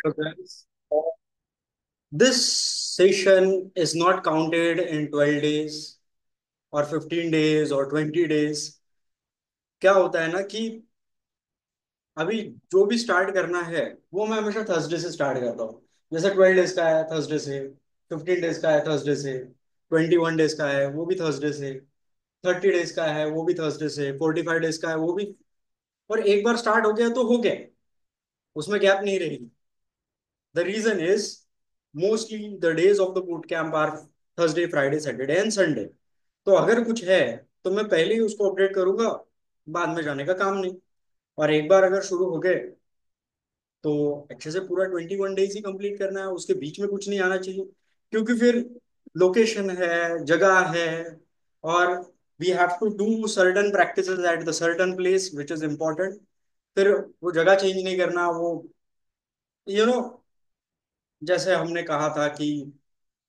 So guys, this session is not counted in 12 days or 15 days or 20 days. क्या होता है ना कि अभी जो भी स्टार्ट करना है वो मैं हमेशा थर्सडे से स्टार्ट करता हूँ। जैसे 12 डेज का है थर्सडे से, 15 डेज का है थर्सडे से, 21 डेज का है वो भी थर्सडे से, 30 डेज का है वो भी थर्सडे से, 45 डेज का है वो भी। और एक बार स्टार्ट हो गया तो हो गया, उसमें गैप नहीं रहेगी। The reason is mostly the days of the boot camp are Thursday Friday Saturday and Sunday. तो अगर कुछ है तो मैं पहले ही उसको अपडेट करूंगा, बाद में जाने का काम नहीं। और एक बार अगर शुरू हो गए तो अच्छे से पूरा 21 डेज ही कंप्लीट करना है, उसके बीच में कुछ नहीं आना चाहिए। क्योंकि फिर लोकेशन है, जगह है, और we have to do certain practices at the certain place which is important. फिर वो जगह चेंज नहीं करना, वो यू नो जैसे हमने कहा था कि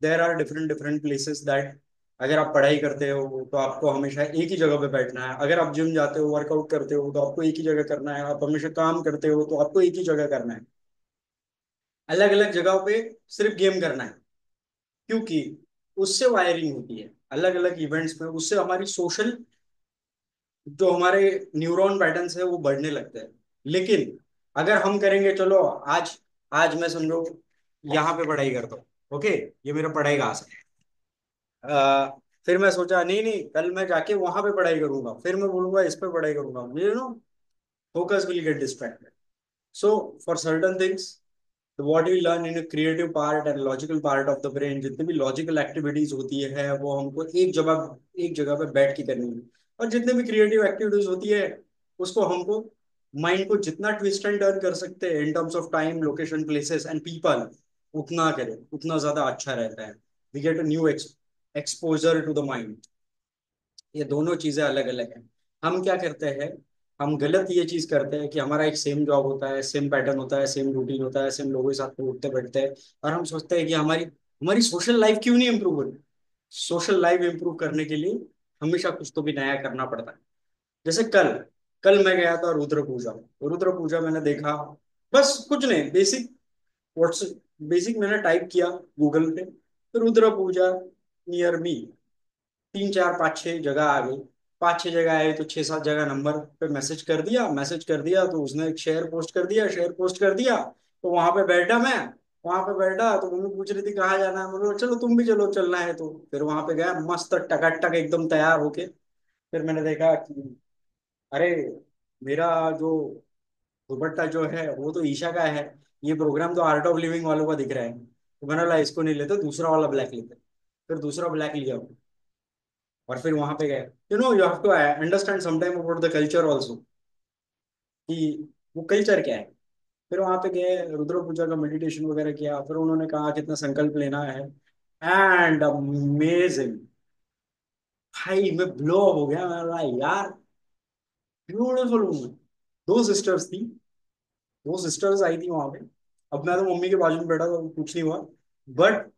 there are different different places that अगर आप पढ़ाई करते हो तो आपको हमेशा एक ही जगह पे बैठना है, अगर आप जिम जाते हो वर्कआउट करते हो तो आपको एक ही जगह करना है, आप हमेशा काम करते हो तो आपको एक ही जगह करना है। अलग अलग जगहों पे सिर्फ गेम करना है, क्योंकि उससे वायरिंग होती है अलग अलग इवेंट्स में, उससे हमारी सोशल जो हमारे न्यूरॉन पैटर्न्स है वो बढ़ने लगते हैं। लेकिन अगर हम करेंगे चलो आज आज मैं समझो यहाँ पे पढ़ाई करता हूँ, ओके, ये मेरा पढ़ाई का आसन है। फिर मैं सोचा नहीं नहीं कल मैं जाके वहां पे पढ़ाई करूंगा, फिर मैं बोलूंगा इस पे पढ़ाई करूंगा, focus will get distracted. So for certain things what we learn in creative part and logical part of the brain, जितनी भी लॉजिकल एक्टिविटीज होती है वो हमको एक जगह पे बैठ के करनी है। और जितने भी क्रिएटिव एक्टिविटीज होती है उसको हमको माइंड को जितना ट्विस्ट एंड टर्न कर सकते हैं in terms of time location places and people, उतना करें उतना ज्यादा अच्छा रहता है। We get a new exposure to the mind. ये दोनों चीजें अलग अलग हैं। हम क्या करते हैं, हम गलत ये चीज करते हैं कि हमारा एक सेम जॉब होता है, सेम पैटर्न होता है, सेम रूटीन होता है, सेम लोगों के साथ में उठते बैठते हैं, और हम सोचते हैं कि हमारी हमारी सोशल लाइफ क्यों नहीं इंप्रूव हो रही। सोशल लाइफ इंप्रूव करने के लिए हमेशा कुछ तो भी नया करना पड़ता है। जैसे कल कल मैं गया था रुद्र पूजा। रुद्र पूजा मैंने देखा, बस कुछ नहीं, व्हाट्स बेसिक मैंने टाइप किया गूगल पे, रुद्र पूजा नियर मी, 3 4 5 6 जगह आ गई। 5 6 जगह आई तो 6 7 जगह नंबर पे मैसेज कर दिया तो उसने एक शेयर पोस्ट कर दिया तो वहां पे बैठा मैं। वहां पे बैठा तो मम्मी पूछ रही थी कहाँ जाना है, मैं बोला चलो तुम भी चलो, चलना है तो फिर वहां पे गया मस्त टकाटक एकदम तैयार होके। फिर मैंने देखा कि अरे मेरा जो दुपट्टा जो है वो तो ईशा का है, ये प्रोग्राम तो आर्ट ऑफ लिविंग वालों का दिख रहा है, तो मैंने बोला इसको नहीं लेते, दूसरा वाला ब्लैक लेते। फिर दूसरा ब्लैक लिया और फिर वहां पे गए। You have to understand sometime about the culture also, कि वो कल्चर क्या है। फिर वहां पे गए, रुद्र पूजा का मेडिटेशन वगैरह किया, फिर उन्होंने कहा कितना संकल्प लेना है, एंड अमेजिंग। भाई मैं ब्लो हो गया, मैं बोला यार ब्यूटीफुल वूमन। दो सिस्टर्स थी, दो सिस्टर्स आई थी वहां पे। अब मैं तो मम्मी के बाजू में बैठा था, कुछ नहीं हुआ। बट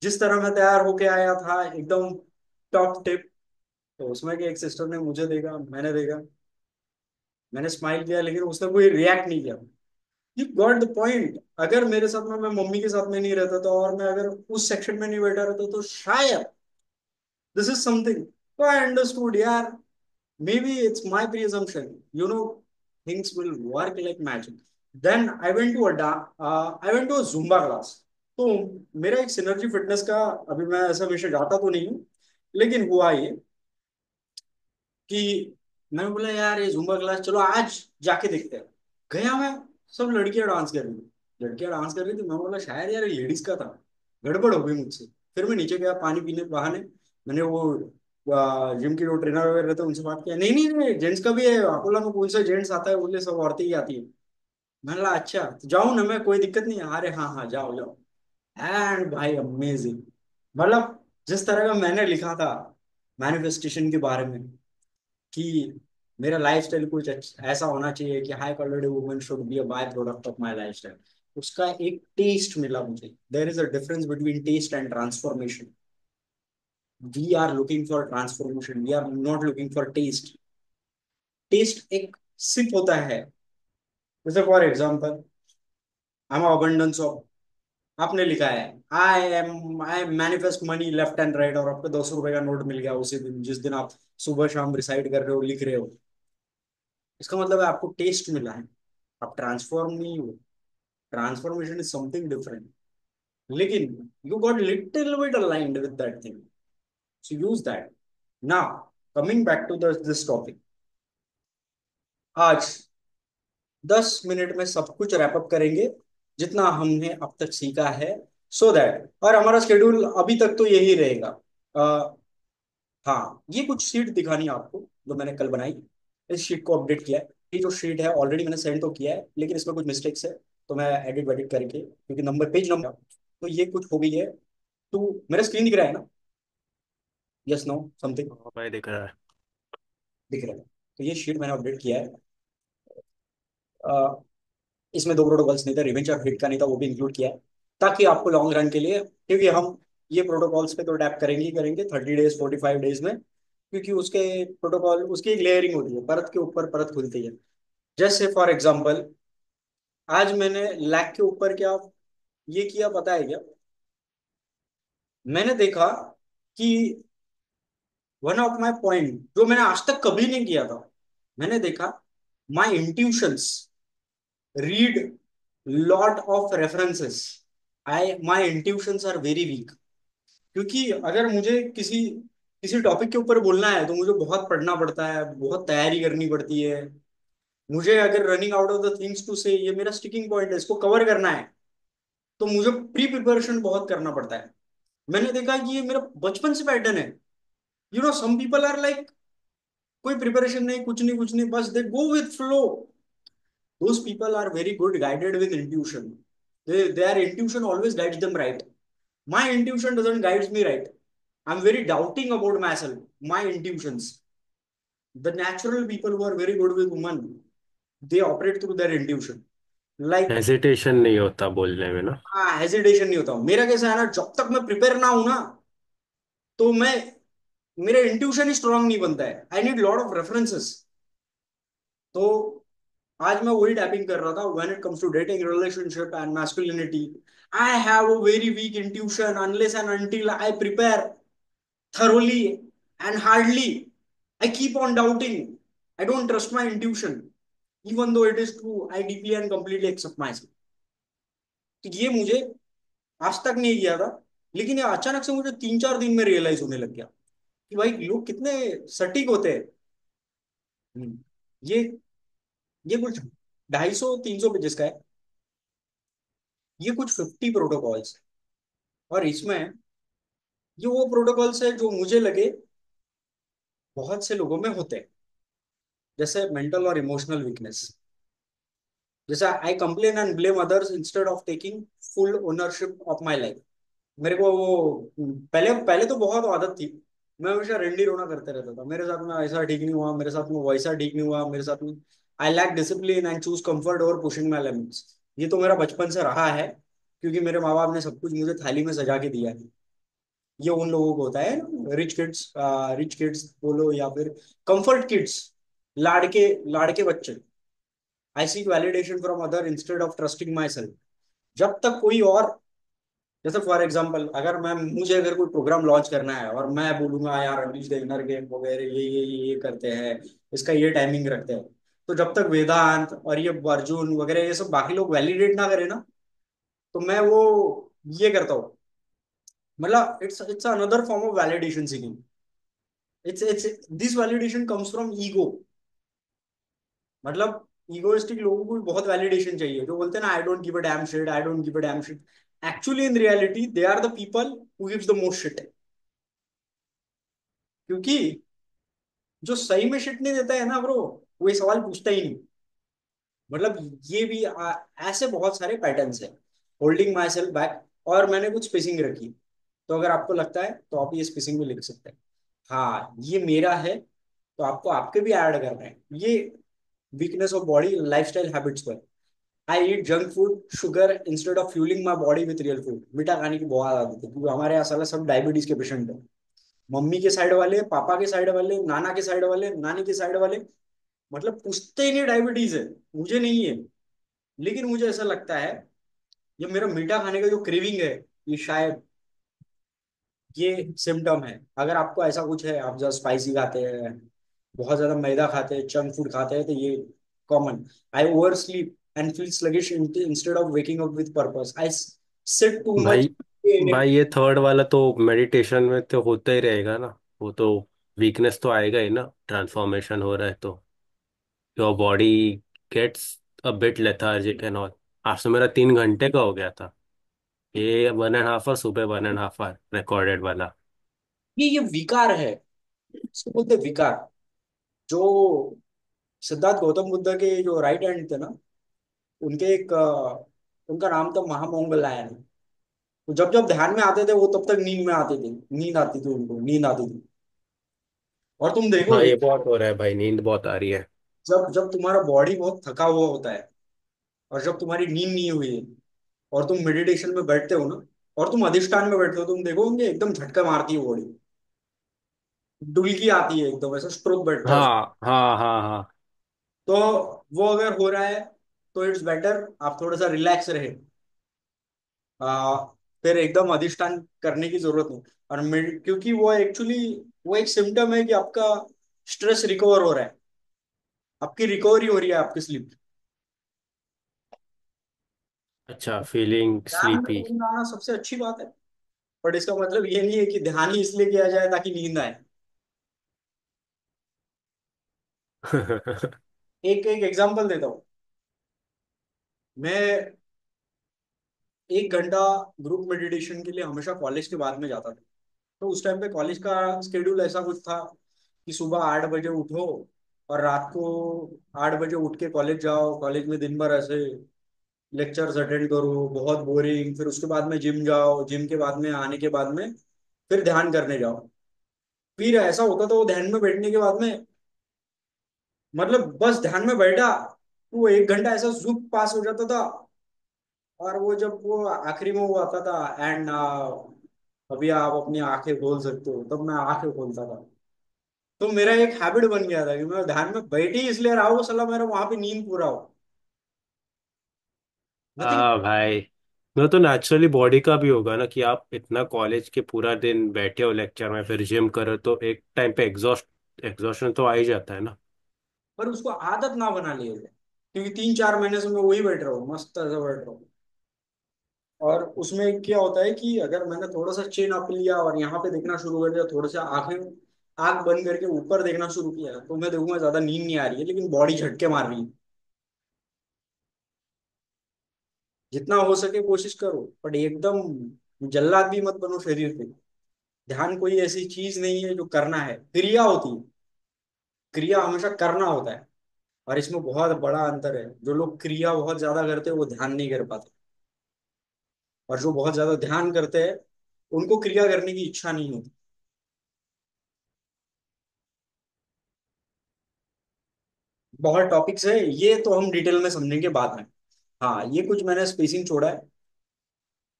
जिस तरह मैं तैयार होके आया था एकदम टॉप टिप, तो उसमें कि एक सिस्टर ने मुझे देखा, मैंने स्माइल किया लेकिन उसने कोई रिएक्ट नहीं किया। You got the point. अगर मेरे साथ में मैं मम्मी के साथ में नहीं रहता था और मैं अगर उस सेक्शन में नहीं बैठा रहता तो शायद दिस इज समथिंग। तो आई अंडरस्टूड यार, maybe it's my presumption, things will work like magic. Then I went to Zumba class. तो मेरा एक सिनर्जी फिटनेस का, अभी मैं ऐसा हमेशा जाता तो नहीं हूँ, लेकिन हुआ ये कि मैंने बोला यार ये जुम्बा क्लास चलो आज जाके देखते हैं। गया मैं, सब लड़कियां डांस कर रही थी, लड़कियां डांस कर रही थी, मैं बोला शायद यार ये लेडीज का था, गड़बड़ हो गई मुझसे। फिर मैं नीचे गया पानी पीने बहाने, मैंने वो जिम के जो ट्रेनर वगैरह रहते हैं उनसे बात किया, नहीं नहीं नहीं जेंट्स का भी है। बोला मैं कौन सा जेंट्स आता है, बोले सब औरतें ही आती है। मैंने बोला अच्छा तो जाऊँ ना मैं, कोई दिक्कत नहीं है, अरे हाँ हाँ जाओ जाओ। एंड भाई अमेजिंग, मतलब जिस तरह का मैंने लिखा था मैनिफेस्टेशन के बारे में कि मेरा लाइफस्टाइल कुछ ऐसा होना चाहिए कि high quality women should be a by product of my lifestyle, उसका एक टेस्ट मिला मुझे। There is a difference between test and transformation. We are looking for transformation, we are not looking for test. Test एक sip होता है, जैसे for example I am abundance of, आपने लिखा है I manifest money left and right, और आपको 200 रुपए का नोट मिल गया उसी दिन जिस दिन आप सुबह शाम रिसाइड कर रहे हो, लिख रहे हो। इसका मतलब है आपको टेस्ट मिला है, आप ट्रांसफॉर्म नहीं हो। ट्रांसफॉर्मेशन इज समथिंग डिफरेंट, लेकिन you got little bit aligned with that thing, so use that. Now coming back to this topic, आज 10 मिनट में सब कुछ रैप अप करेंगे जितना हमने अब तक सीखा है, सो दैट, और हमारा शेड्यूल अभी तक तो यही रहेगा। अ, हाँ, ये कुछ शीट दिखानी है आपको जो मैंने कल बनाई। इस शीट को अपडेट किया है, ये जो शीट है ऑलरेडी मैंने सेंड तो किया है, लेकिन इसमें कुछ मिस्टेक्स है, तो मैं एडिट वेडिट करके, क्योंकि नंबर पेज नंबर, तो ये कुछ हो गई है। तो मेरा स्क्रीन दिख रहा है ना? यस, नो, समथिंग हाँ भाई दिख रहा है। दिख रहा है। तो ये शीट मैंने अपडेट किया है। इसमें 2 प्रोटोकॉल्स नहीं थे, रिवेंज और हिट का नहीं था, वो भी इंक्लूड किया है, ताकि आपको लॉन्ग रन के लिए, क्योंकि हम ये प्रोटोकॉल्स पे तो टैप करेंगे ही करेंगे 30 डेज 45 डेज में, क्योंकि उसके प्रोटोकॉल, उसकी एक लेयरिंग होती है, परत के ऊपर परत खुलती है। जैसे फॉर एग्जाम्पल, आज मैंने लैक के ऊपर क्या ये किया पता है क्या? मैंने देखा कि वन ऑफ माई पॉइंट जो मैंने आज तक कभी नहीं किया था, मैंने देखा my intuitions read lot of references, I my intuitions are very weak. क्योंकि अगर मुझे किसी किसी टॉपिक के ऊपर बोलना है तो मुझे बहुत पढ़ना पड़ता है, बहुत तैयारी करनी पड़ती है। मुझे अगर running out of the things to say, ये मेरा स्टिकिंग पॉइंट है, इसको कवर करना है, तो मुझे प्री प्रिपरेशन बहुत करना पड़ता है। मैंने देखा कि ये मेरा बचपन से पैटर्न है। You know, some people are like, कोई प्रिपरेशन नहीं, कुछ नहीं कुछ नहीं, बस they go with flow. Those people are very good guided with intuition, their intuition always guides them right. My intuition doesn't guides me right. I'm very doubting about myself, my intuitions. The natural people who are very good with women, they operate through their intuition. Like, hesitation नहीं होता बोलने में ना। हाँ, hesitation नहीं होता। मेरा कैसा है ना, जब तक मैं प्रिपेयर ना हूं ना, तो मैं, मेरा इंट्यूशन ही स्ट्रांग नहीं बनता है। I need lot of references. तो आज मैं वही टैपिंग कर रहा था, when it comes to dating, relationship and masculinity, I have a very weak intuition unless and until I prepare thoroughly and hardly. I keep on doubting. I don't trust my intuition. Even though it is true, I deeply and completely accept myself. तो ये मुझे आज तक नहीं किया था, लेकिन ये अचानक से मुझे 3 4 दिन में रियलाइज होने लग गया कि भाई लोग कितने सटीक होते हैं। हम्म, ये ये कुछ 250 300 पेजेस का है। ये कुछ 50 प्रोटोकॉल्स, और इसमें ये वो प्रोटोकॉल्स है जो मुझे लगे बहुत से लोगों में होते हैं, जैसे मेंटल और इमोशनल वीकनेस। जैसे I complain and blame others instead of taking full ownership of my life. मेरे को वो पहले पहले तो बहुत आदत थी, मैं हमेशा रेंडी रोना करते रहता था, मेरे साथ में ऐसा ठीक नहीं हुआ, मेरे साथ में वैसा ठीक नहीं हुआ, मेरे साथ में I lack discipline and choose comfort over pushing my limits. ये तो मेरा बचपन से रहा है, क्योंकि मेरे माँ बाप ने सब कुछ मुझे थाली में सजा के दिया है। ये उन लोगों को होता है, रिच किड्स बोलो या फिर कंफर्ट किड्स, लाड़के लाड़के बच्चे। आई seek validation from other instead of trusting my self. जब तक कोई और, जैसे फॉर एग्जांपल, अगर मैं, मुझे अगर कोई प्रोग्राम लॉन्च करना है और मैं बोलूंगा यार अनलीश द इनर गेम वगैरह ये करते हैं, इसका ये टाइमिंग रखते हैं, तो जब तक वेदांत और ये अर्जुन वगैरह ये सब बाकी लोग वैलिडेट ना करें ना, तो मैं वो ये करता हूँ। मतलब it's another form of validation seeking. It's this validation comes from ego. मतलब ईगोइस्टिक लोगों को भी बहुत वैलिडेशन चाहिए, जो बोलते हैं ना I don't give a damn shit, I don't give a damn shit. Actually in reality they are the people who gives the most shit. क्योंकि जो सही में शिट नहीं देता है ना ब्रो, वो ये सवाल पूछता ही नहीं। मतलब ये भी ऐसे बहुत सारे पैटर्न्स हैं। होल्डिंग माई सेल्फ बैक, और मैंने कुछ स्पेसिंग रखी, तो अगर आपको लगता है तो आप ये स्पेसिंग में लिख सकते हैं। हाँ, ये मेरा है, तो आपको आपके भी ऐड करना है ये। Weakness of body lifestyle habits पर, I eat junk food sugar instead of fuelling my body with real food. मीठा खाने की बहुत आदत है, क्योंकि हमारे यहाँ साला सब डायबिटीज के पेशेंट है। मम्मी के साइड वाले, पापा के साइड वाले, नाना के साइड वाले, नानी के साइड वाले, मतलब पूछते ही नहीं डायबिटीज है। मुझे नहीं है, लेकिन मुझे ऐसा लगता है ये मेरा मीठा खाने का जो क्रेविंग है, ये शायद ये सिम्टम है। अगर आपको ऐसा कुछ है, आप ज्यादा स्पाइसी खाते हैं, बहुत ज्यादा मैदा खाते हैं, जंक फूड खाते हैं, तो ये common. I over sleep and feel sluggish instead of waking up with purpose. I sit too much. भाई भाई ये थर्ड वाला तो मेडिटेशन में तो होता ही रहेगा ना। वो तो वीकनेस तो आएगा ही ना, ट्रांसफॉर्मेशन हो रहा है तो your body gets a bit lethargic and all. आज तो मेरा 3 घंटे का हो गया था। ये 1.5 आवर, सुबह 1.5 आवर रिकॉर्डेड वाला। ये विकार है, इसको बोलते हैं विकार। जो सिद्धार्थ गौतम बुद्ध के जो राइट हैंड थे ना, उनके एक उनका नाम था महामोंगलायन। तो जब जब ध्यान में आते थे वो तब तक नींद में आते थे, नींद आती थी उनको, नींद आती थी। और तुम हाँ देखोगे, ये बहुत हो रहा है भाई, नींद बहुत आ रही है। जब जब तुम्हारा बॉडी बहुत थका हुआ होता है, और जब तुम्हारी नींद नहीं हुई है, और तुम मेडिटेशन में बैठते हो ना, और तुम अधिष्ठान में बैठते हो, तुम देखोगे एकदम झटका मारती है बॉडी, डुलकी आती है एकदम, ऐसा स्ट्रोक बैठता है। हाँ हाँ हाँ हाँ। तो वो अगर हो रहा है, तो इट्स बेटर आप थोड़ा सा रिलैक्स रहे। आ, फिर एकदम अधिष्ठान करने की जरूरत नहीं। और क्योंकि वो एक्चुअली वो एक सिम्टम है कि आपका स्ट्रेस रिकवर हो रहा है, आपकी रिकवरी हो रही है आपकी स्लीप। अच्छा, फीलिंग ध्यान में स्लीपी। नींद आना सबसे अच्छी बात है, बट इसका मतलब ये नहीं है कि ध्यान ही इसलिए किया जाए ताकि नींद आए। एक एक एग्जांपल देता हूँ। मैं 1 घंटा ग्रुप मेडिटेशन के लिए हमेशा कॉलेज के बाद में जाता था। तो उस टाइम पे कॉलेज का स्केड्यूल ऐसा कुछ था कि सुबह 8 बजे उठो, और रात को 8 बजे उठ के कॉलेज जाओ, कॉलेज में दिन भर ऐसे लेक्चर्स अटेंड करो, बहुत बोरिंग। फिर उसके बाद में जिम जाओ, जिम के बाद में आने के बाद में फिर ध्यान करने जाओ। फिर ऐसा होता था वो ध्यान में बैठने के बाद में, मतलब बस ध्यान में बैठा तो वो 1 घंटा ऐसा जुप पास हो जाता था। और वो जब वो आखिरी में वो आता था एंड अभी आप अपनी आंखें खोल सकते हो, तब मैं आंखें खोलता था। तो मेरा एक हैबिट बन गया था कि मैं ध्यान में बैठी इसलिए रहा हूँ, साला मेरा वहां पे नींद पूरा हो। नथिंग। भाई मैं तो नेचुरली बॉडी का भी होगा ना कि आप इतना कॉलेज के पूरा दिन बैठे हो लेक्चर में, फिर जिम करो तो एक टाइम पे एग्जॉस्शन तो आ ही जाता है ना। पर उसको आदत ना बना लिए थे, क्योंकि 3 4 महीने से मैं वही बैठ रहा हूँ, मस्त ऐसा बैठ रहा हूँ। और उसमें क्या होता है कि अगर मैंने थोड़ा सा चेन अप लिया और यहाँ पे देखना शुरू कर दिया, थोड़ा सा आंखें आंख बंद करके ऊपर देखना शुरू किया, तो मैं देखूंगा ज्यादा नींद नहीं आ रही है, लेकिन बॉडी झटके मार रही है। जितना हो सके कोशिश करो, बट एकदम जल्लाद भी मत बनो शरीर पे। ध्यान कोई ऐसी चीज नहीं है जो करना है, क्रिया होती है। क्रिया हमेशा करना होता है। और इसमें बहुत बड़ा अंतर है, जो लोग क्रिया बहुत ज्यादा करते हैं वो ध्यान नहीं कर पाते, और जो बहुत ज्यादा ध्यान करते हैं उनको क्रिया करने की इच्छा नहीं होती। बहुत टॉपिक्स है, ये तो हम डिटेल में समझेंगे बाद में। हाँ, ये कुछ मैंने स्पेसिंग छोड़ा है।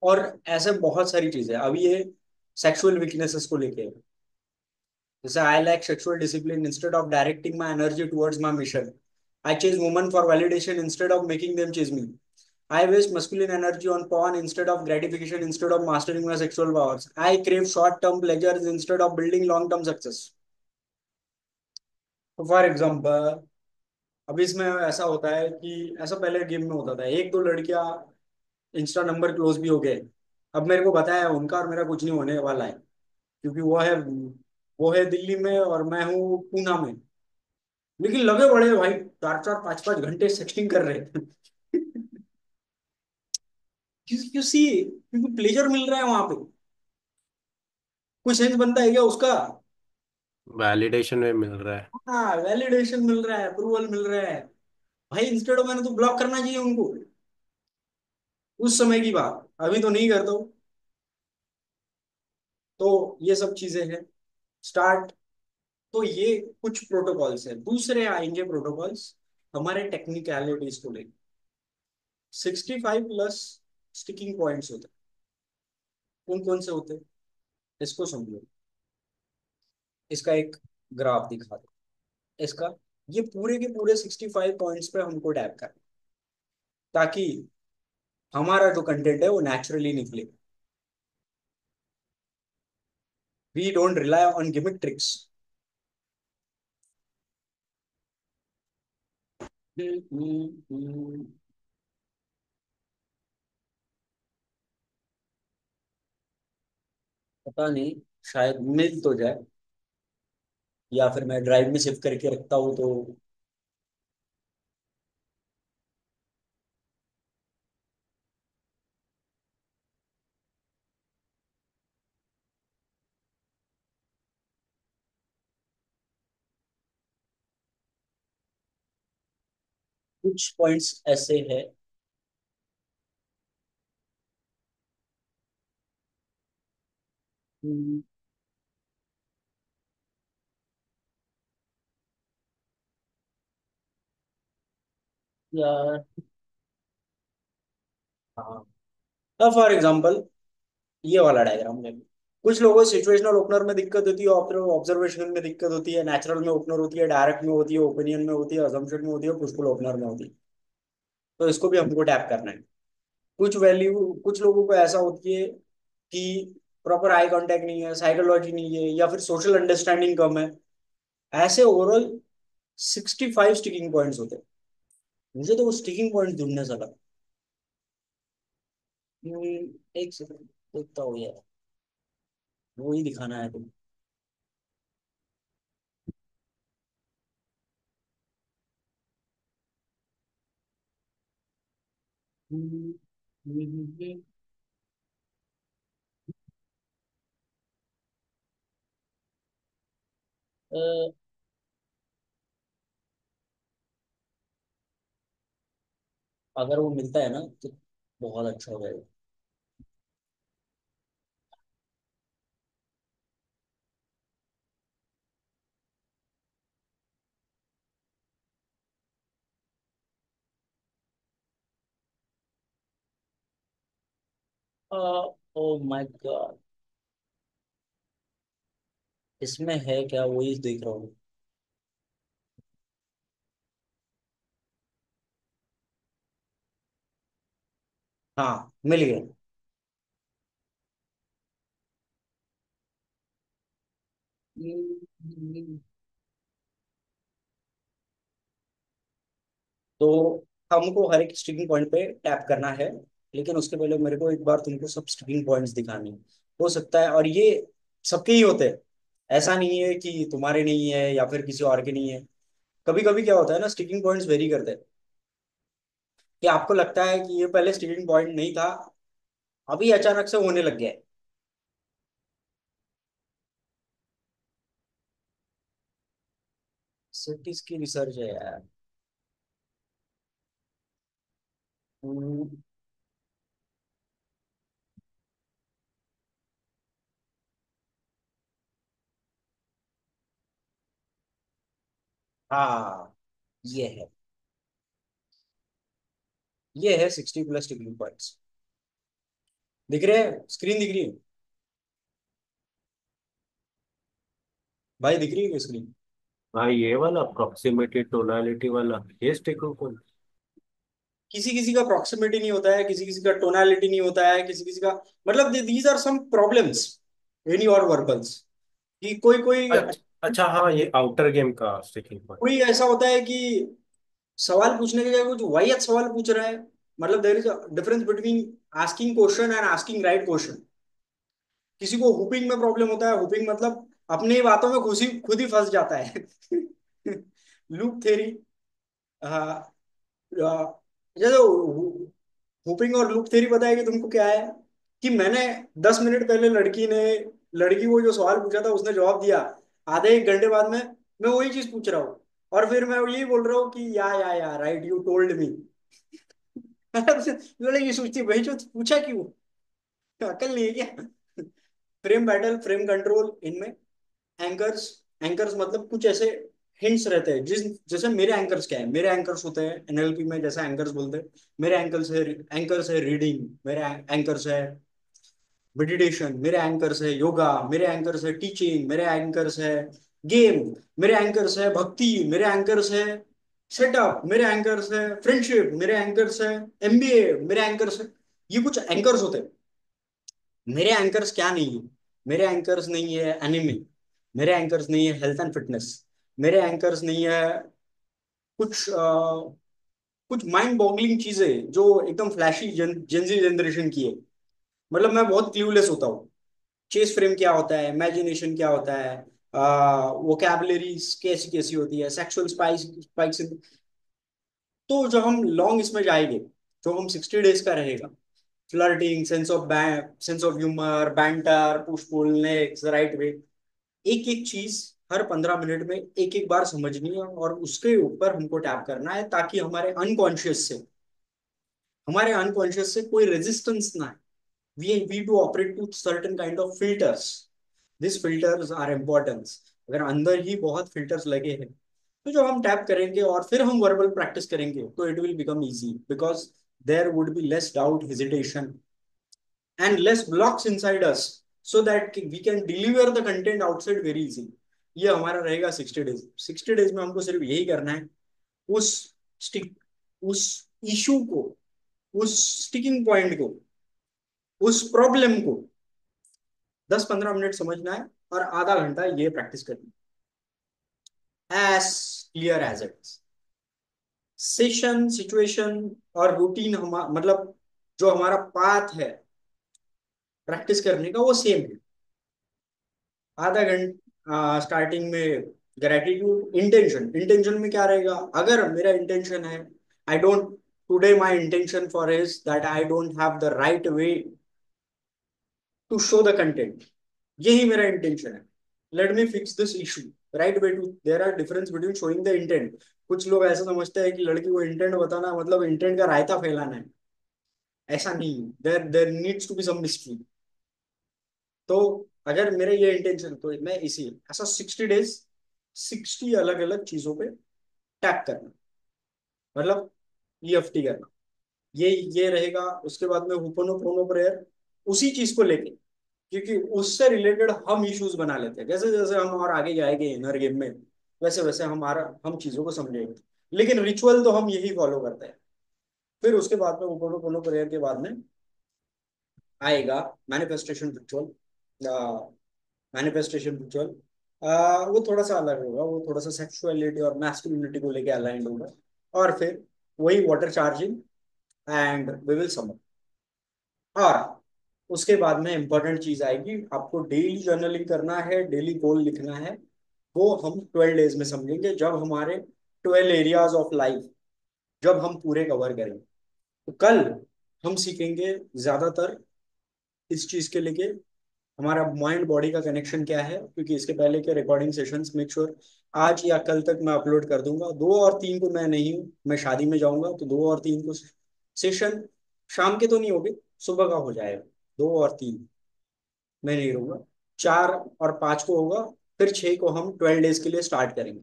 और ऐसे बहुत सारी चीजें अभी ये सेक्सुअल वीकनेसेस को लेके है। जैसे I lack sexual discipline instead of directing my energy towards my mission. I chase woman for validation instead of making them chase me. I waste masculine energy on porn instead of gratification, instead of mastering my sexual powers. I crave short-term pleasures instead of building long-term success. तो for example, अभी इसमें ऐसा होता है कि ऐसा पहले game में होता था, एक दो लड़कियां इंस्टा नंबर क्लोज भी हो गए। अब मेरे को बताया उनका और मेरा कुछ नहीं होने वाला है, क्योंकि वो है दिल्ली में और मैं हूँ पूना में। लेकिन लगे बड़े हैं भाई, 4 4 5 5 घंटे सेक्सटिंग कर रहे हैं। क्यों सी, क्योंकि प्लेजर मिल रहा है वहां पे। कोई सेंस बनता है क्या उसका? वैलिडेशन में मिल रहा है। हाँ, वैलिडेशन मिल रहा है, अप्रूवल मिल रहा है। भाई इंस्टेड ऑफ मैंने तो ब्लॉक करना चाहिए उनको, उस समय की बात, अभी तो नहीं करता हूँ। तो ये सब चीजें हैं। स्टार्ट। तो ये कुछ प्रोटोकॉल्स है, दूसरे आएंगे प्रोटोकॉल्स हमारे टेक्निकलिटीज को लेकर। 65+ स्टिकिंग पॉइंट्स होते हैं। कौन कौन से होते हैं इसको समझो। इसका एक ग्राफ दिखा दो। इसका, ये पूरे के पूरे 65 पॉइंट्स पे हमको टैप करना, ताकि हमारा जो कंटेंट है वो नेचुरली निकले। We don't rely on gimmick tricks. पता नहीं, शायद मिल तो जाए, या फिर मैं ड्राइव में सेव करके रखता हूँ तो। कुछ पॉइंट्स ऐसे हैं। हम्म, यार, हाँ, फॉर एग्जाम्पल ये वाला डायग्राम में कुछ लोगों को सिचुएशनल ओपनर में दिक्कत होती है, ऑब्जर्वेशन में दिक्कत होती है, नेचुरल में ओपनर होती है, डायरेक्ट में होती है, ओपिनियन में होती है, अजम्पशन में होती है, पुशफुल ओपनर में होती है। तो इसको भी हमको टैप करना है। कुछ वैल्यू कुछ लोगों को ऐसा होती है कि प्रॉपर आई कांटेक्ट नहीं है, साइकोलॉजी नहीं है, या फिर सोशल अंडरस्टैंडिंग कम है। ऐसे ओवरऑल 65 स्टिकिंग पॉइंट्स होते हैं। मुझे तो वो स्टिकिंग पॉइंट ढूंढने से लगा। एक सेकंड, देखता हूँ यार, वो ही दिखाना है तुम। हम्म, हम्म, अ, अगर वो मिलता है ना तो बहुत अच्छा हो जाएगा। ओ माय गॉड, इसमें है क्या, वही देख रहा हूँ। हाँ, मिल गया। हम्म, तो हमको हर एक स्टिकिंग पॉइंट पे टैप करना है, लेकिन उसके पहले मेरे को एक बार तुमको सब स्टिकिंग पॉइंट्स दिखाने हैं। हो सकता है, और ये सबके ही होते हैं, ऐसा नहीं है कि तुम्हारे नहीं है या फिर किसी और के नहीं है। कभी कभी क्या होता है ना, स्टिकिंग पॉइंट्स वेरी करते हैं, कि आपको लगता है कि ये पहले स्टिकिंग पॉइंट नहीं था, अभी अचानक से होने लग गया है। सिटीज की रिसर्च है यार। हम्म, हाँ, ये है, ये है 60+ स्टिकिंग पॉइंट्स। दिख रहे हैं, स्क्रीन दिख रही है? भाई दिख रही है स्क्रीन? हाँ, ये वाला प्रॉक्सिमिटी टोनालिटी वाला ये स्टिकर कौन? किसी किसी का प्रॉक्सिमिटी नहीं होता है, किसी किसी का टोनालिटी नहीं होता है, किसी किसी का, मतलब these are some problems in your verbals, कि कोई कोई अच्छा अच्छा, हाँ, ये आउटर गेम का स्टिकिंग पॉइंट। कोई ऐसा होता है कि सवाल पूछने के जगह कुछ वाहियात सवाल पूछ रहा है। मतलब there is a difference between asking question and asking right question. किसी को हुपिंग में प्रॉब्लम होता है, हुपिंग मतलब अपनी बातों में खुद ही फंस जाता है। Loop theory. हाँ, जैसे हुपिंग और लूप थ्योरी पता है कि तुमको क्या है, कि मैंने 10 मिनट पहले लड़की को जो सवाल पूछा था उसने जवाब दिया, आधे एक घंटे बाद में मैं वही चीज पूछ रहा हूँ, और फिर मैं यही बोल रहा हूँ कि या राइट, यू टोल्ड मी। लड़की सोचती भाई जो पूछा क्यों, अकल नहीं है क्या? फ्रेम बैटल, फ्रेम कंट्रोल, इनमें एंकर्स, एंकर्स मतलब कुछ ऐसे हिंट्स रहते हैं, जैसे मेरे एंकर्स क्या है, मेरे एंकर्स होते हैं एनएलपी में जैसा एंकर्स बोलते हैं। मेरे एंकर्स है रीडिंग, मेरे एंकर्स है मेडिटेशन, मेरे एंकर्स है योगा, मेरे एंकर्स है टीचिंग, मेरे एंकर्स है गेम, मेरे एंकर्स है भक्ति, मेरे एंकर्स है सेटअप, मेरे एंकर्स है फ्रेंडशिप, मेरे एंकर्स है एमबीए, मेरे एंकर्स है। ये कुछ एंकर्स होते हैं। मेरे एंकर्स क्या नहीं है? मेरे एंकर्स नहीं है एनिमे, मेरे एंकर्स नहीं है हेल्थ एंड फिटनेस, मेरे एंकर्स नहीं है कुछ कुछ माइंड बॉगलिंग चीजें जो एकदम फ्लैशी जेंजी जनरेशन की है। मतलब मैं बहुत क्लूलेस होता हूँ। चेस फ्रेम क्या होता है, इमेजिनेशन क्या होता है, वोकैबुलरीज कैसी कैसी होती है, सेक्सुअल स्पाइक्स। तो जो हम लॉन्ग इसमें जाएंगे, जो हम 60 डेज का रहेगा, flirting, sense of humour, banter, push pull, next right way, एक एक चीज हर 15 मिनट में एक एक बार समझनी है और उसके ऊपर हमको टैप करना है, ताकि हमारे अनकॉन्शियस से कोई रेजिस्टेंस ना है। we do operate to certain kind of filters. These filters are important. अगर अंदर ही बहुत फिल्टर्स लगे हैं, तो जो हम टैप करेंगे और फिर हम वर्बल प्रैक्टिस करेंगे, तो it will become easy, because there would be less doubt, hesitation and less blocks inside us, so that we can deliver the content outside very easy. ये हमारा रहेगा 60 डेज। 60 डेज में हमको सिर्फ यही करना है, उस स्टिक उस इशू को, उस स्टिकिंग पॉइंट को, उस प्रॉब्लम को 10-15 मिनट समझना है और आधा घंटा ये प्रैक्टिस करनी है, as clear as it. Session, situation और रूटीन, हम मतलब जो हमारा पाथ है प्रैक्टिस करने का, वो सेम है। आधा घंटा स्टार्टिंग में ग्रेटिट्यूड, इंटेंशन में क्या रहेगा? अगर मेरा इंटेंशन है, I don't, today my intention for is that I don't have the right way to show the content, यही मेरा इंटेंशन है। Let me fix this issue, right way to, there are difference between showing the intent. कुछ लोग ऐसा समझते हैं कि लड़की को इंटेंट बताना मतलब इंटेंट का रायता फैलाना है। ऐसा नहीं, there there needs to be some mystery. तो अगर मेरे ये इंटेंशन, तो मैं इसी ऐसा 60 डेज 60 अलग अलग चीजों पे टैप करना, मतलब EFT करना, ये रहेगा। उसके बाद में हुपोनोपोनो प्रेयर, उसी चीज को लेके, क्योंकि उससे रिलेटेड हम इश्यूज बना लेते हैं। जैसे जैसे हम और आगे जाएंगे इनर गेम में, वैसे वैसे हम चीजों को समझेंगे। लेकिन रिचुअल तो हम यही फॉलो करते हैं। फिर उसके बाद में ऊपर प्रेयर के बाद में आएगा मैनिफेस्टेशन रिचुअल। मैनिफेस्टेशन रिचुअल वो थोड़ा सा अलग होगा, वो थोड़ा सा सेक्सुअलिटी और मैस्कुलिनिटी को लेके अलाइंड होगा। और फिर वही water charging and we will summer. और उसके बाद में इंपॉर्टेंट चीज आएगी, आपको डेली जर्नलिंग करना है, डेली गोल लिखना है। वो हम 12 डेज में समझेंगे, जब हमारे 12 एरियाज ऑफ लाइफ जब हम पूरे कवर करेंगे। तो कल हम सीखेंगे ज्यादातर इस चीज के लेके हमारा माइंड बॉडी का कनेक्शन क्या है, क्योंकि इसके पहले के रिकॉर्डिंग सेशंस मेक श्योर आज या कल तक मैं अपलोड कर दूंगा। 2 और 3 को मैं नहीं हूँ, मैं शादी में जाऊंगा, तो 2 और 3 को सेशन शाम के तो नहीं होगे, सुबह का हो जाएगा। 2 और 3 मैं नहीं रहूंगा, 4 और 5 को होगा। फिर 6 को हम 12 डेज के लिए स्टार्ट करेंगे,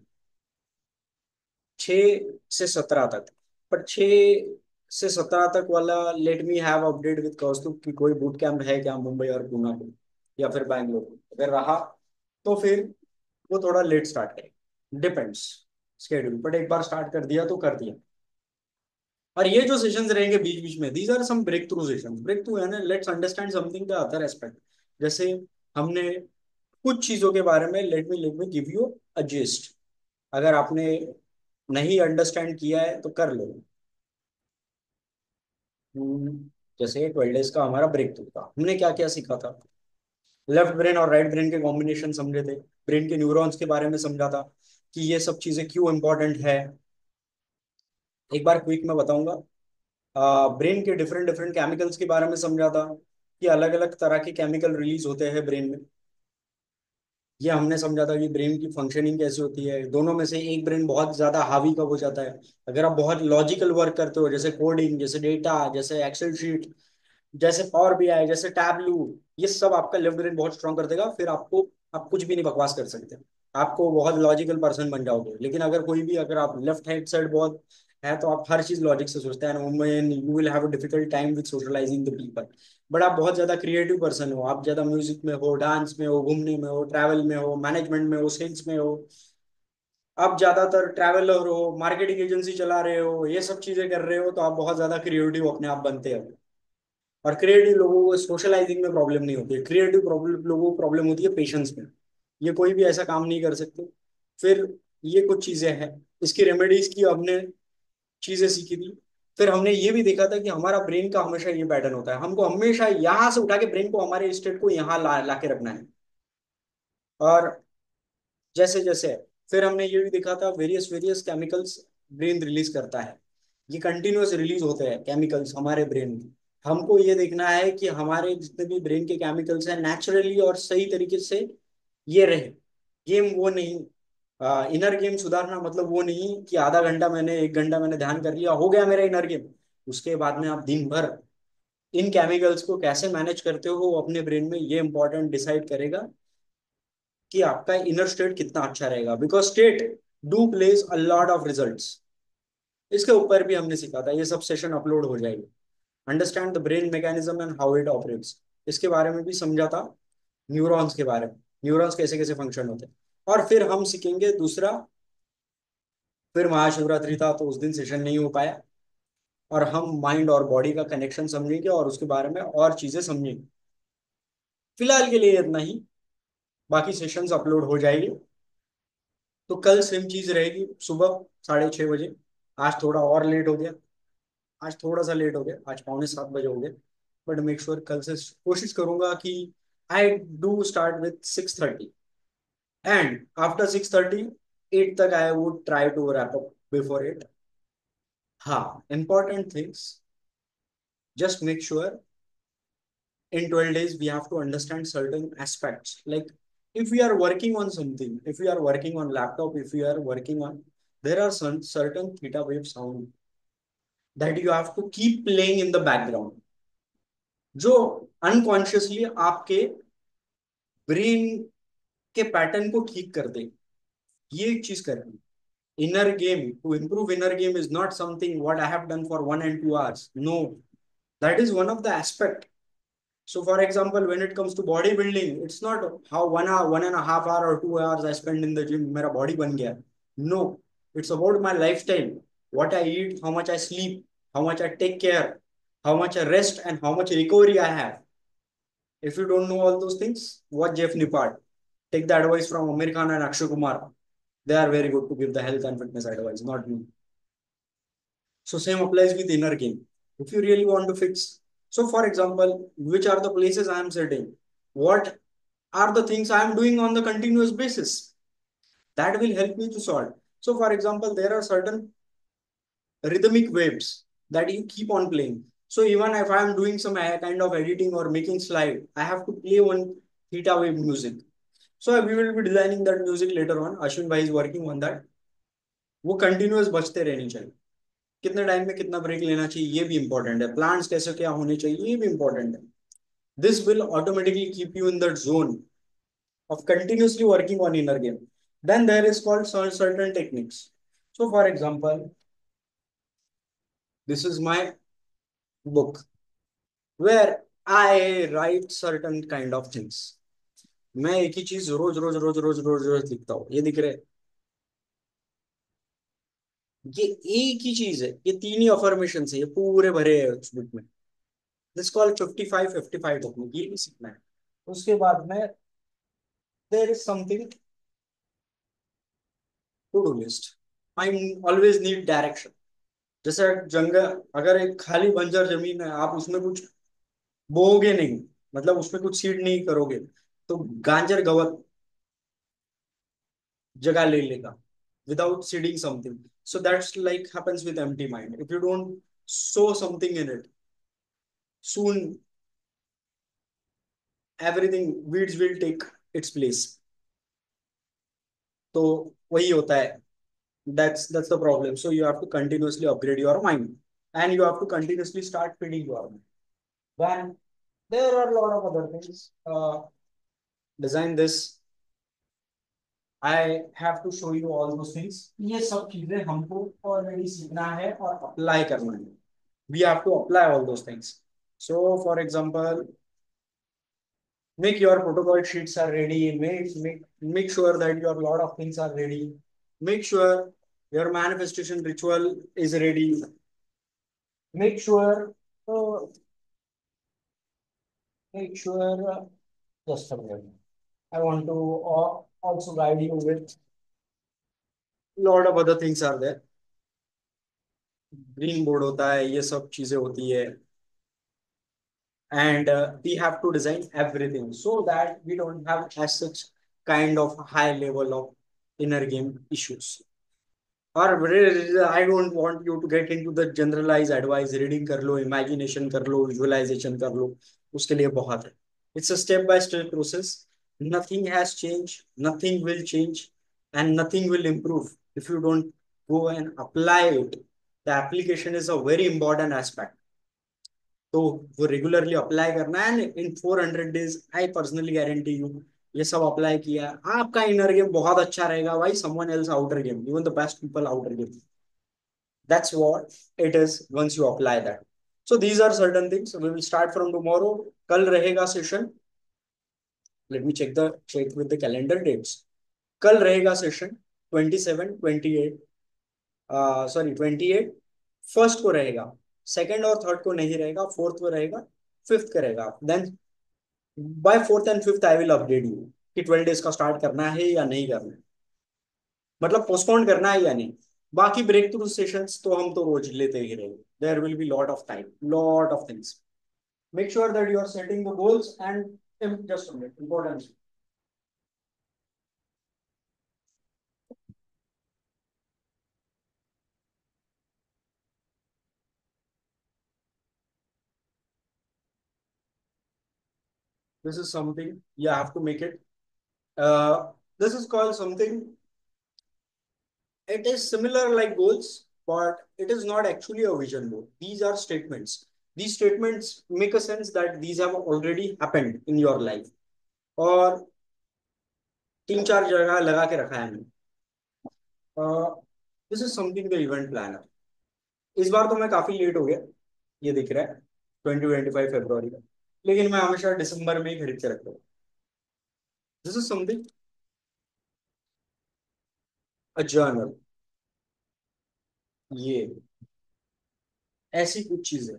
6 से 17 तक। पर 6 से 17 तक वाला let me have update with Kaustubh कि कोई बूट कैंप है क्या मुंबई और पूना को, या फिर बैंगलोर को। अगर रहा तो फिर वो थोड़ा लेट स्टार्ट करेंगे, डिपेंड्स स्केड्यूल। बट एक बार स्टार्ट कर दिया तो कर दिया। और ये जो सेशंस रहेंगे बीच बीच में, these are some break through sessions. Break through है ना, let's understand something the other aspect. जैसे हमने कुछ चीजों के बारे में, let me give you a gist. अगर आपने नहीं अंडरस्टैंड किया है तो कर लो। हम्म, जैसे 12 डेज का हमारा ब्रेक थ्रू था, हमने क्या क्या सीखा था? लेफ्ट ब्रेन और राइट ब्रेन के कॉम्बिनेशन समझे थे, ब्रेन के न्यूरॉन्स के बारे में समझा था कि ये सब चीजें क्यों इंपॉर्टेंट है। एक बार क्विक में बताऊंगा। ब्रेन के डिफरेंट डिफरेंट केमिकल्स के बारे में समझा था कि अलग अलग तरह के केमिकल रिलीज होते हैं ब्रेन में। ये हमने समझा था कि ब्रेन की फंक्शनिंग कैसे होती है। दोनों में से एक ब्रेन बहुत ज्यादा हावी कब हो जाता है? अगर आप बहुत लॉजिकल वर्क करते हो, जैसे कोडिंग, जैसे डेटा, जैसे एक्सेल शीट, जैसे पावर BI, जैसे टैबलू, ये सब आपका लेफ्ट ब्रेन बहुत स्ट्रांग कर देगा। फिर आप कुछ भी नहीं बकवास कर सकते, आपको बहुत लॉजिकल पर्सन बन जाओगे। लेकिन अगर आप लेफ्ट हैंड साइड बहुत है, तो आप हर चीज लॉजिक से सोचते हैं, women you will have a difficult time with socialising the people. But आप बहुत ज्यादा क्रिएटिव पर्सन हो, आप ज्यादा म्यूजिक में हो, डांस में हो, घूमने में हो, ट्रैवल में हो, मैनेजमेंट में हो, सेल्स में हो। आप ज्यादातर ट्रैवलर हो, मार्केटिंग एजेंसी चला रहे हो, ये सब चीजें कर रहे हो, तो आप बहुत ज्यादा क्रिएटिव अपने आप बनते हो। और क्रिएटिव लोगों को सोशलाइजिंग में प्रॉब्लम नहीं होती है, क्रिएटिव प्रॉब्लम लोगों को प्रॉब्लम होती है पेशेंस में। ये कोई भी ऐसा काम नहीं कर सकते। फिर ये कुछ चीजें हैं, इसकी रेमेडीज की हमने चीजें सीखी थी। फिर हमने ये भी देखा था कि हमारा ब्रेन का हमेशा ये पैटर्न होता है, हमको हमेशा यहाँ से उठा के ब्रेन को हमारे स्टेट को यहाँ ला के रखना है। और जैसे जैसे फिर हमने ये भी देखा था, various various chemicals brain release करता है। ये कंटिन्यूअस रिलीज होते हैं केमिकल्स हमारे ब्रेन में। हमको ये देखना है कि हमारे जितने भी ब्रेन के केमिकल्स हैं नेचुरली और सही तरीके से ये रहे। गेम वो नहीं, इनर गेम सुधारना मतलब वो नहीं कि आधा घंटा मैंने 1 घंटा मैंने ध्यान कर लिया हो गया मेरा इनर गेम। उसके बाद में आप दिन भर इन केमिकल्स को कैसे मैनेज करते हो अपने ब्रेन में, ये इंपॉर्टेंट डिसाइड करेगा कि आपका इनर स्टेट कितना अच्छा रहेगा, because state do plays a lot of results. इसके ऊपर भी हमने सीखा था, ये सब सेशन अपलोड हो जाएगी। Understand the brain mechanism and how it operates, इसके बारे में भी समझा था। न्यूरॉन्स के बारे में, न्यूरॉन्स कैसे कैसे फंक्शन होते हैं। और फिर हम सीखेंगे दूसरा, फिर महाशिवरात्रि था तो उस दिन सेशन नहीं हो पाया, और हम माइंड और बॉडी का कनेक्शन समझेंगे और उसके बारे में और चीजें समझेंगे। फिलहाल के लिए इतना ही, बाकी सेशंस अपलोड हो जाएगी। तो कल सेम चीज रहेगी सुबह 6:30 बजे। आज थोड़ा और लेट हो गया, आज थोड़ा सा लेट हो गया, आज पौने 7 बजे हो गया। बट मेक श्योर कल से कोशिश करूंगा कि I do start with 6:30, and after 6:30 8 तक I would try to wrap up before 8। हाँ, important things, just make sure in 12 days we have to understand certain aspects, like if we are working on something, if we are working on laptop, if we are working on, there are some certain theta wave sound that you have to keep playing in the background, जो unconsciously आपके brain के pattern को ठीक कर दे। ये एक चीज करनी। inner game, to improve inner game is not something what I have done for 1 and 2 hours, no, that is one of the aspect. So, for example, when it comes to bodybuilding, it's not how 1 hour, 1.5 hour or 2 hours I spend in the gym, मेरा body बन गया। No, it's about my lifestyle, what I eat, how much I sleep, how much I take care, how much I rest, and how much recovery I have. If you don't know all those things, watch Jeff Nippard. Take the advice from Amir Khan and Akshay Kumar. They are very good to give the health and fitness advice, not me. So same applies with inner game. If you really want to fix, so for example, which are the places I am sitting? What are the things I am doing on the continuous basis? That will help me to solve. So for example, there are certain rhythmic waves that you keep on playing. So even if I am doing some kind of editing or making slide, I have to play one theta wave music. So we will be designing that music later on. Ashwin bhai is working on that. वो continuous बजते रहनी चाहिए। कितने time में कितना break लेना चाहिए ये भी इंपॉर्टेंट है, प्लान्स कैसे क्या होने चाहिए ये भी इंपॉर्टेंट है। This will automatically keep you in that zone of continuously working on inner game. Then there is called certain techniques. So for example, this is my book where I write certain kind of things. मैं एक ही चीज रोज रोज रोज रोज रोज रोज लिखता हूँ, ये दिख रहा है। ये एक ही चीज है, ये 3 ही अफर्मेशन है, ये पूरे भरे हैं उस बुक में। दिस कॉल्ड 55-55 टेक्निक, ये भी सीखना है। उसके बाद में there is something, to do list. I always need direction. जैसे जंगल, अगर एक खाली बंजर जमीन है, आप उसमें कुछ बोओगे नहीं, मतलब उसमें कुछ सीड नहीं करोगे, तो गांजर गवत जगह ले लेगा without seeding something. So that's like happens with empty mind, if you don't sow something in it, soon everything weeds will take its place। तो वही होता है, that's the problem। So you have to continuously upgrade your mind, and you have to continuously start feeding your mind। Then there are a lot of other things, design this, I have to show you all those things। ये सब चीजें हमको already सीखना है और apply करना है। We have to apply all those things। So for example, make your protocol sheets are ready, make sure that your lot of things are ready, make sure your manifestation ritual is ready, make sure make sure, just a minute. I want to also guide you with lot of other things are there. Green board होता है, ये सब चीजें होती है, and we have to design everything so that we don't have as such kind of high level of inner game issues. और I don't want you to get into the generalized advice, reading कर लो, imagination कर लो, visualisation कर लो, उसके लिए बहुत है. It's a step by step process. Nothing has changed, nothing will change, and nothing will improve if you don't go and apply it. The application is a very important aspect. तो वो regularly apply करना है, and in 400 days I personally guarantee you, ये सब apply किया, आपका inner game बहुत अच्छा रहेगा भाई. Someone else outer game, even the best people outer game. That's what it is once you apply that. So these are certain things. We will start from tomorrow. कल रहेगा session. Let me check with the calendar dates. कल रहेगा session 27, 28, sorry 28. First को रहेगा, second और third को नहीं रहेगा, फोर्थ को रहेगा, फिफ्थ करेगा. Then by fourth and fifth I will update you कि 12 days का स्टार्ट करना है या नहीं करना है, मतलब पोस्टपोन करना है या नहीं. बाकी ब्रेक थ्रू सेशंस तो हम तो रोज लेते ही रहेंगे. There will be lot of time, lot of things. Make sure that you are setting the goals and just a minute, important. This is something you have to make it. This is called something. It is similar like goals, but it is not actually a vision board. These are statements. These statements make a sense that these have already happened in your life. और तीन चार जगह लगा के रखा है हमने. This is something the event planner. इस बार तो मैं काफी लेट हो गया, ये दिख रहा है, 20-25 फरवरी का. लेकिन मैं हमेशा दिसंबर में ही खरीद के रखता हूँ. This is something, a journal. ये ऐसी कुछ चीजें.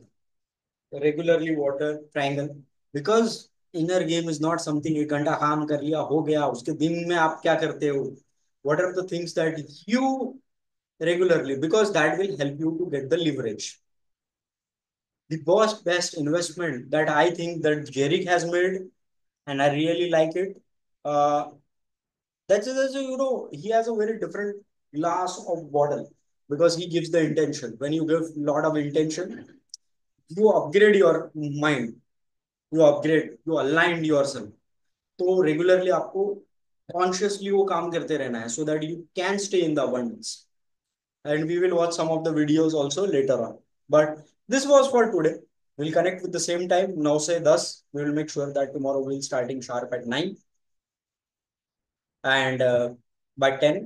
Regularly water triangle, because inner game is not something 1 घंटा काम कर लिया हो गया, उसके दिन में आप क्या करते हो. What are the things that you regularly, because that will help you to get the leverage. The best investment that I think that Jerick has made, and I really like it. Uh, that's he has a very different glass of bottle, because he gives the intention. When you give a lot of intention, you upgrade your mind, you align yourself. तो regularly आपको consciously वो काम करते रहना है, so that you can stay in the abundance. And we will watch some of the videos also later on. But this was for today. We'll connect with the same time. Now say thus. We will make sure that tomorrow we'll starting sharp at 9, and by 10.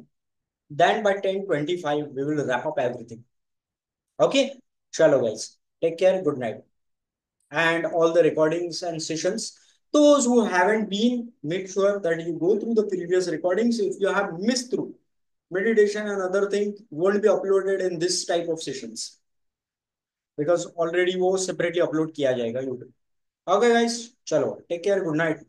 Then by 10:25 we will wrap up everything. Okay? Chalo guys. Take care. Good night. And all the recordings and sessions. Those who haven't been, make sure that you go through the previous recordings. If you have missed through, meditation and other thing won't be uploaded in this type of sessions, because already वो separately upload किया जाएगा YouTube. Okay guys, चलो take care, good night.